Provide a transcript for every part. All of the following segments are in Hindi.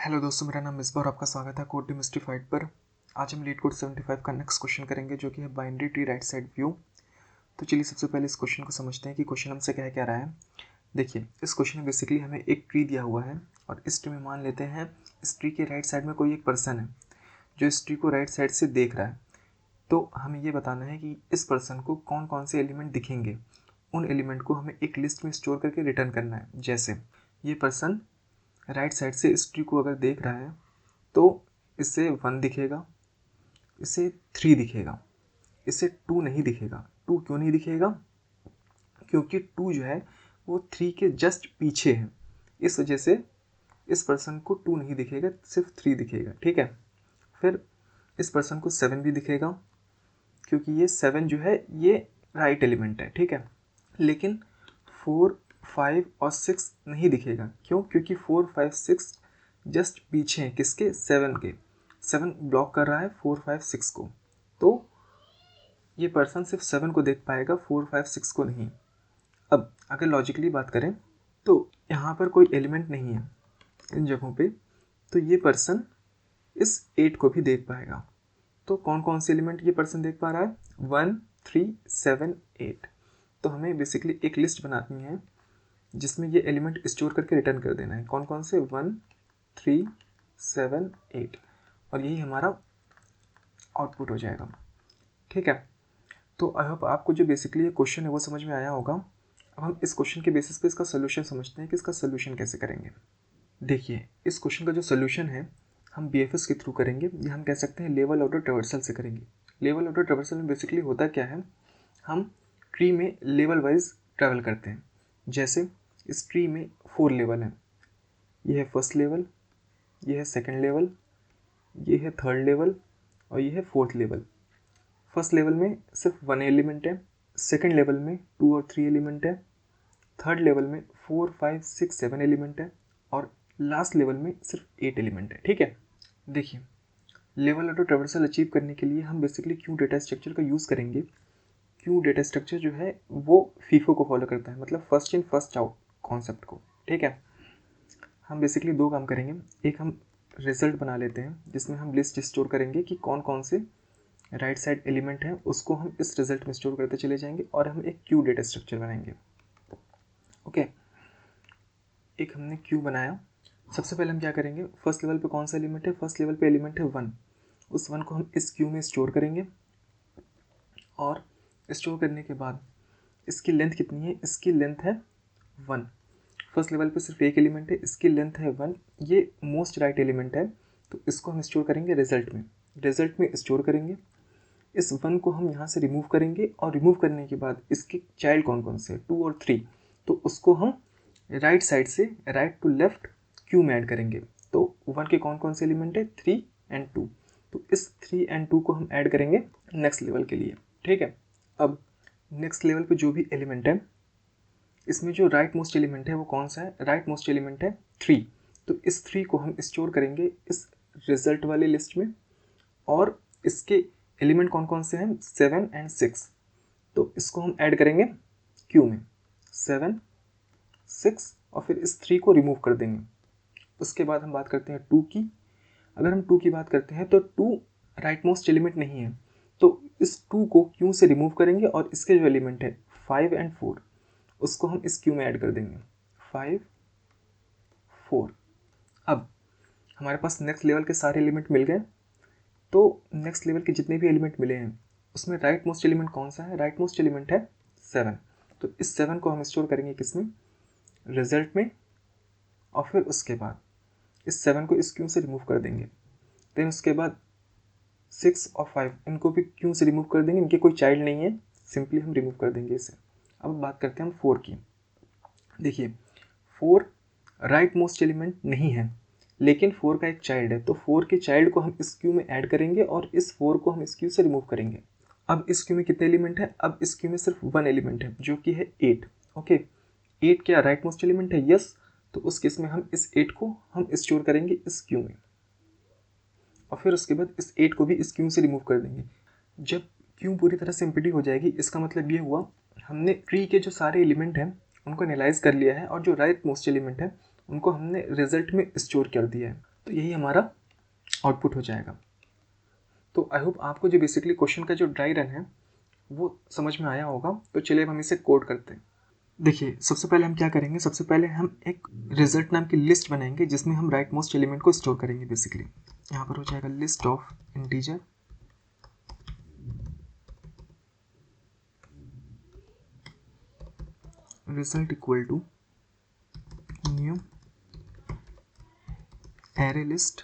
हेलो दोस्तों, मेरा नाम मिसबा और आपका स्वागत है कोड डिमिस्टिफाइड पर। आज हम लीड कोड 75 का नेक्स्ट क्वेश्चन करेंगे जो कि है binary tree right side view. तो चलिए सबसे पहले इस क्वेश्चन को समझते हैं कि क्वेश्चन हमसे क्या रहा है। देखिए, इस क्वेश्चन में बेसिकली हमें एक ट्री दिया हुआ है और इस ट्री में मान लेते हैं इस ट्री के राइट साइड में कोई एक पर्सन है जो इस ट्री को राइट साइड से देख रहा है। तो हमें ये बताना है कि इस पर्सन को कौन कौन से एलिमेंट दिखेंगे, उन एलिमेंट को हमें एक लिस्ट में स्टोर करके रिटर्न करना है। जैसे ये पर्सन राइट साइड से इस ट्री को अगर देख रहा है तो इसे 1 दिखेगा, इसे 3 दिखेगा, इसे 2 नहीं दिखेगा। 2 क्यों नहीं दिखेगा? क्योंकि 2 जो है वो 3 के जस्ट पीछे है, इस वजह से इस पर्सन को 2 नहीं दिखेगा, सिर्फ 3 दिखेगा। ठीक है। फिर इस पर्सन को 7 भी दिखेगा क्योंकि ये 7 जो है ये राइट एलिमेंट है। ठीक है। लेकिन 4, 5 और 6 नहीं दिखेगा। क्यों? क्योंकि 4, 5, 6 जस्ट पीछे हैं किसके? 7 के। 7 ब्लॉक कर रहा है 4, 5, 6 को। तो ये पर्सन सिर्फ 7 को देख पाएगा, 4, 5, 6 को नहीं। अब अगर लॉजिकली बात करें तो यहाँ पर कोई एलिमेंट नहीं है इन जगहों पे, तो ये पर्सन इस 8 को भी देख पाएगा। तो कौन कौन से एलिमेंट ये पर्सन देख पा रहा है? 1, 3, 7, 8। तो हमें बेसिकली एक लिस्ट बनानी है जिसमें ये एलिमेंट स्टोर करके रिटर्न कर देना है। कौन कौन से? 1, 3, 7, 8। और यही हमारा आउटपुट हो जाएगा। ठीक है। तो आई होप आपको जो बेसिकली ये क्वेश्चन है वो समझ में आया होगा। अब हम इस क्वेश्चन के बेसिस पे इसका सोल्यूशन समझते हैं कि इसका सोल्यूशन कैसे करेंगे। देखिए, इस क्वेश्चन का जो सोल्यूशन है हम BFS के थ्रू करेंगे, या हम कह सकते हैं लेवल ऑर्डर ट्रेवर्सल से करेंगे। लेवल ऑर्डर ट्रेवर्सल में बेसिकली होता क्या है, हम ट्री में लेवल वाइज ट्रैवल करते हैं। जैसे इस ट्री में 4 लेवल हैं। ये है फर्स्ट लेवल, ये है सेकंड लेवल, ये है थर्ड लेवल और ये है फोर्थ लेवल। फर्स्ट लेवल में सिर्फ 1 एलिमेंट है, सेकंड लेवल में 2 और 3 एलिमेंट है, थर्ड लेवल में 4, 5, 6, 7 एलिमेंट है और लास्ट लेवल में सिर्फ 8 एलिमेंट है। ठीक है। देखिए, लेवल ऑर्डर ट्रेवर्सल अचीव करने के लिए हम बेसिकली क्यू डेटा स्ट्रक्चर का यूज़ करेंगे। क्यू डेटा स्ट्रक्चर जो है वो फीफो को फॉलो करता है, मतलब first in first out concept को। ठीक है। हम बेसिकली 2 काम करेंगे। एक हम रिजल्ट बना लेते हैं जिसमें हम लिस्ट स्टोर करेंगे कि कौन कौन से राइट साइड एलिमेंट हैं, उसको हम इस रिजल्ट में स्टोर करते चले जाएंगे और हम एक क्यू डेटा स्ट्रक्चर बनाएंगे। ओके। एक हमने क्यू बनाया। सबसे पहले हम क्या करेंगे, फर्स्ट लेवल पे कौन सा एलिमेंट है? फर्स्ट लेवल पे एलिमेंट है 1। उस 1 को हम इस क्यू में स्टोर करेंगे और स्टोर करने के बाद इसकी लेंथ कितनी है? इसकी लेंथ है 1। फर्स्ट लेवल पे सिर्फ एक एलिमेंट है, इसकी लेंथ है 1। ये मोस्ट राइट एलिमेंट है, तो इसको हम स्टोर करेंगे रिजल्ट में। रिजल्ट में स्टोर करेंगे। इस 1 को हम यहाँ से रिमूव करेंगे और रिमूव करने के बाद इसके चाइल्ड कौन कौन से? 2 और 3। तो उसको हम राइट साइड से राइट टू लेफ्ट क्यू में ऐड करेंगे। तो 1 के कौन कौन से एलिमेंट है? 3 एंड 2। तो इस 3 एंड 2 को हम ऐड करेंगे नेक्स्ट लेवल के लिए। ठीक है। अब नेक्स्ट लेवल पे जो भी एलिमेंट है, इसमें जो राइट मोस्ट एलिमेंट है वो कौन सा है? राइट मोस्ट एलिमेंट है 3। तो इस 3 को हम स्टोर करेंगे इस रिजल्ट वाली लिस्ट में और इसके एलिमेंट कौन कौन से हैं? 7 एंड 6। तो इसको हम ऐड करेंगे क्यू में, 7, 6 और फिर इस 3 को रिमूव कर देंगे। उसके बाद हम बात करते हैं 2 की। अगर हम 2 की बात करते हैं तो 2 राइट मोस्ट एलिमेंट नहीं है, तो इस 2 को क्यू से रिमूव करेंगे और इसके जो एलिमेंट है 5 एंड 4 उसको हम इस क्यू में ऐड कर देंगे, 5, 4। अब हमारे पास नेक्स्ट लेवल के सारे एलिमेंट मिल गए। तो नेक्स्ट लेवल के जितने भी एलिमेंट मिले हैं उसमें राइट मोस्ट एलिमेंट कौन सा है? राइट मोस्ट एलिमेंट है 7। तो इस 7 को हम स्टोर करेंगे किसमें? रिजल्ट में। और फिर उसके बाद इस 7 को इस क्यू से रिमूव कर देंगे। देन उसके बाद 6 और 5 इनको भी क्यू से रिमूव कर देंगे, इनके कोई चाइल्ड नहीं है, सिंपली हम रिमूव कर देंगे इसे। अब बात करते हैं हम 4 की। देखिए, 4 राइट मोस्ट एलिमेंट नहीं है, लेकिन 4 का एक चाइल्ड है, तो 4 के चाइल्ड को हम इस क्यू में ऐड करेंगे और इस 4 को हम इस क्यू से रिमूव करेंगे। अब इस क्यू में कितने एलिमेंट है? अब इस क्यू में सिर्फ 1 एलिमेंट है जो कि है 8। ओके। 8 क्या राइट मोस्ट एलिमेंट है? यस। तो उस केस में हम इस 8 को हम स्टोर करेंगे इस क्यू में और फिर उसके बाद इस 8 को भी इस क्यू से रिमूव कर देंगे। जब क्यू पूरी तरह से एम्प्टी हो जाएगी, इसका मतलब ये हुआ हमने ट्री के जो सारे एलिमेंट हैं उनको एनालाइज कर लिया है और जो राइट मोस्ट एलिमेंट है उनको हमने रिजल्ट में स्टोर कर दिया है। तो यही हमारा आउटपुट हो जाएगा। तो आई होप आपको जो बेसिकली क्वेश्चन का जो ड्राई रन है वो समझ में आया होगा। तो चलिए अब हम इसे कोड करते हैं। देखिए, सबसे पहले हम क्या करेंगे, सबसे पहले हम एक रिजल्ट नाम की लिस्ट बनाएंगे जिसमें हम राइट मोस्ट एलिमेंट को स्टोर करेंगे। बेसिकली यहाँ पर हो जाएगा list of integer result equal to new array list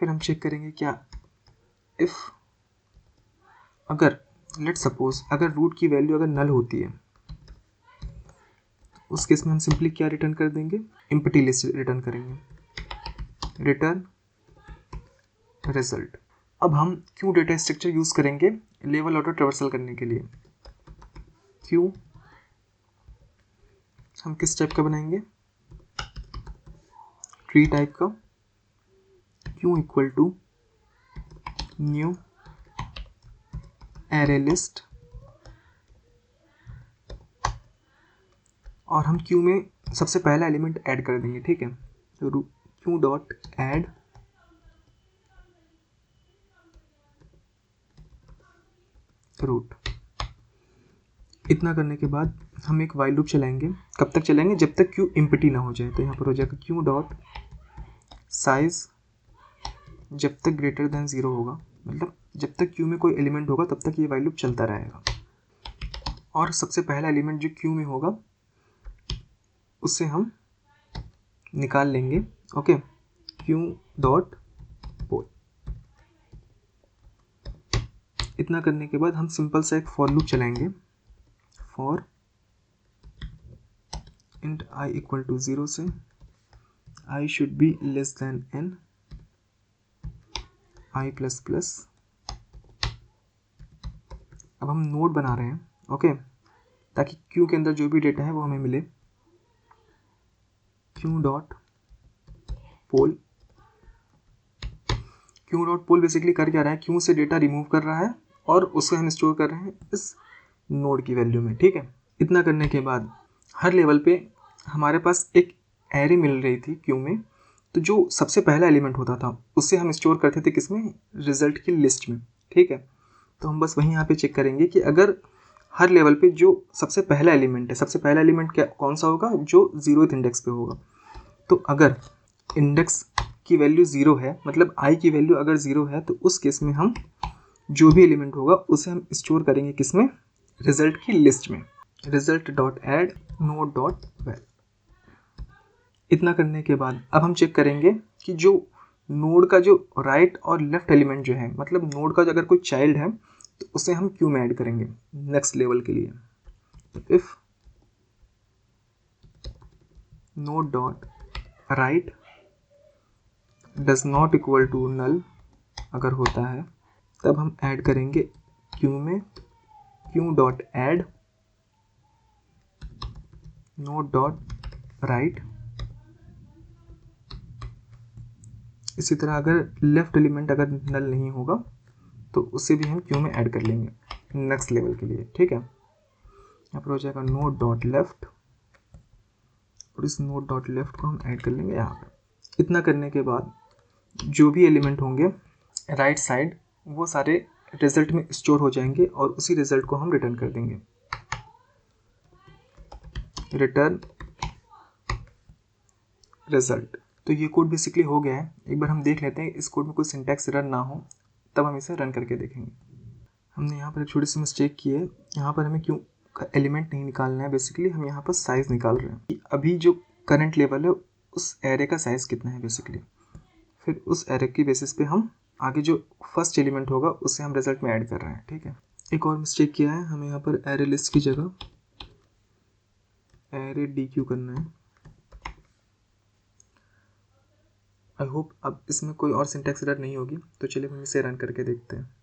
फिर हम चेक करेंगे क्या इफ अगर लेट सपोज अगर रूट की वैल्यू अगर नल होती है उस केस में हम सिंपली क्या रिटर्न कर देंगे, एम्प्टी लिस्ट रिटर्न करेंगे, रिटर्न रिजल्ट। अब हम क्यू डेटा स्ट्रक्चर यूज करेंगे लेवल ऑर्डर ट्रेवर्सल करने के लिए। क्यू हम किस टाइप का बनाएंगे, ट्री टाइप का। Queue equal to new array list और हम क्यू में सबसे पहला एलिमेंट ऐड कर देंगे। ठीक है, तो क्यू डॉट ऐड रूट। इतना करने के बाद हम एक वाइल लूप चलाएंगे। कब तक चलाएंगे, जब तक क्यू एम्प्टी ना हो जाए। तो यहाँ पर हो जाएगा क्यू डॉट साइज जब तक ग्रेटर देन 0 होगा, मतलब जब तक क्यू में कोई एलिमेंट होगा तब तक ये वाइल लूप चलता रहेगा। और सबसे पहला एलिमेंट जो क्यू में होगा उससे हम निकाल लेंगे। Okay, queue dot poll. इतना करने के बाद हम सिंपल सा एक फॉर लूप चलाएंगे। For int i equal to 0 से i should be less than n i plus plus. अब हम नोड बना रहे हैं, ओके, ताकि क्यू के अंदर जो भी डेटा है वो हमें मिले। क्यू डॉट पोल। क्यू डॉट पोल बेसिकली कर क्या रहा है, क्यू से डेटा रिमूव कर रहा है और उसको हम स्टोर कर रहे हैं इस नोड की वैल्यू में। ठीक है, इतना करने के बाद हर लेवल पे हमारे पास एक एरे मिल रही थी क्यू में। तो जो सबसे पहला एलिमेंट होता था उससे हम स्टोर करते थे किसमें, रिजल्ट की लिस्ट में। ठीक है, तो हम बस वहीं यहाँ पे चेक करेंगे कि अगर हर लेवल पे जो सबसे पहला एलिमेंट है, सबसे पहला एलिमेंट क्या कौन सा होगा, जो 0th इंडेक्स पे होगा। तो अगर इंडेक्स की वैल्यू 0 है, मतलब आई की वैल्यू अगर 0 है, तो उस केस में हम जो भी एलिमेंट होगा उसे हम स्टोर करेंगे किसमें, रिजल्ट की लिस्ट में। Result dot add node dot val. इतना करने के बाद अब हम चेक करेंगे कि जो नोड का जो राइट और लेफ्ट एलिमेंट जो है, मतलब नोड का जो अगर कोई चाइल्ड है तो उसे हम क्यू में ऐड करेंगे नेक्स्ट लेवल के लिए। If node dot right does not equal to null अगर होता है तब हम ऐड करेंगे क्यू में q dot add node dot right. इसी तरह अगर लेफ्ट एलिमेंट अगर नल नहीं होगा तो उसे भी हम क्यू में ऐड कर लेंगे नेक्स्ट लेवल के लिए। ठीक है, यहाँ पर हो जाएगा नोड डॉट लेफ्ट और इस नोड डॉट लेफ्ट को हम ऐड कर लेंगे यहाँ पर। इतना करने के बाद जो भी एलिमेंट होंगे राइट साइड वो सारे रिजल्ट में स्टोर हो जाएंगे और उसी रिजल्ट को हम रिटर्न कर देंगे, रिटर्न रिजल्ट। तो ये कोड बेसिकली हो गया है। एक बार हम देख लेते हैं इस कोड में कोई सिंटैक्स एरर ना हो, तब हम इसे रन करके देखेंगे। हमने यहाँ पर एक छोटी सी मिस्टेक की है, यहाँ पर हमें क्यों का एलिमेंट नहीं निकालना है, बेसिकली हम यहाँ पर साइज़ निकाल रहे हैं। अभी जो करंट लेवल है उस एरे का साइज़ कितना है बेसिकली, फिर उस एरे की बेसिस पे हम आगे जो फर्स्ट एलिमेंट होगा उसे हम रिजल्ट में ऐड कर रहे हैं। ठीक है, एक और मिस्टेक किया है, हमें यहाँ पर एरे लिस्ट की जगह एरे डी क्यू करना है। आई होप अब इसमें कोई और सिंटैक्स एरर नहीं होगी। तो चलिए हम इसे रन करके देखते हैं।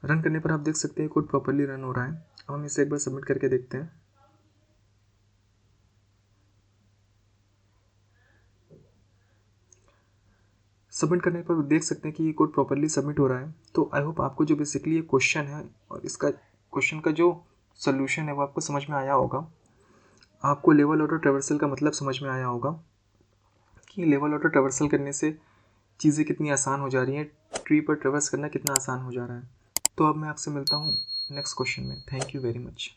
रन करने पर आप देख सकते हैं कोड प्रॉपर्ली रन हो रहा है। अब हम इसे एक बार सबमिट करके देखते हैं। सबमिट करने पर देख सकते हैं कि ये कोड प्रॉपर्ली सबमिट हो रहा है। तो आई होप आपको जो बेसिकली ये क्वेश्चन है और इसका क्वेश्चन का जो सोल्यूशन है वो आपको समझ में आया होगा। आपको लेवल ऑटो ट्रैवर्सल का मतलब समझ में आया होगा कि लेवल ऑटो ट्रैवर्सल करने से चीज़ें कितनी आसान हो जा रही हैं, ट्री पर ट्रैवर्स करना कितना आसान हो जा रहा है। तो अब मैं आपसे मिलता हूँ नेक्स्ट क्वेश्चन में। Thank you very much.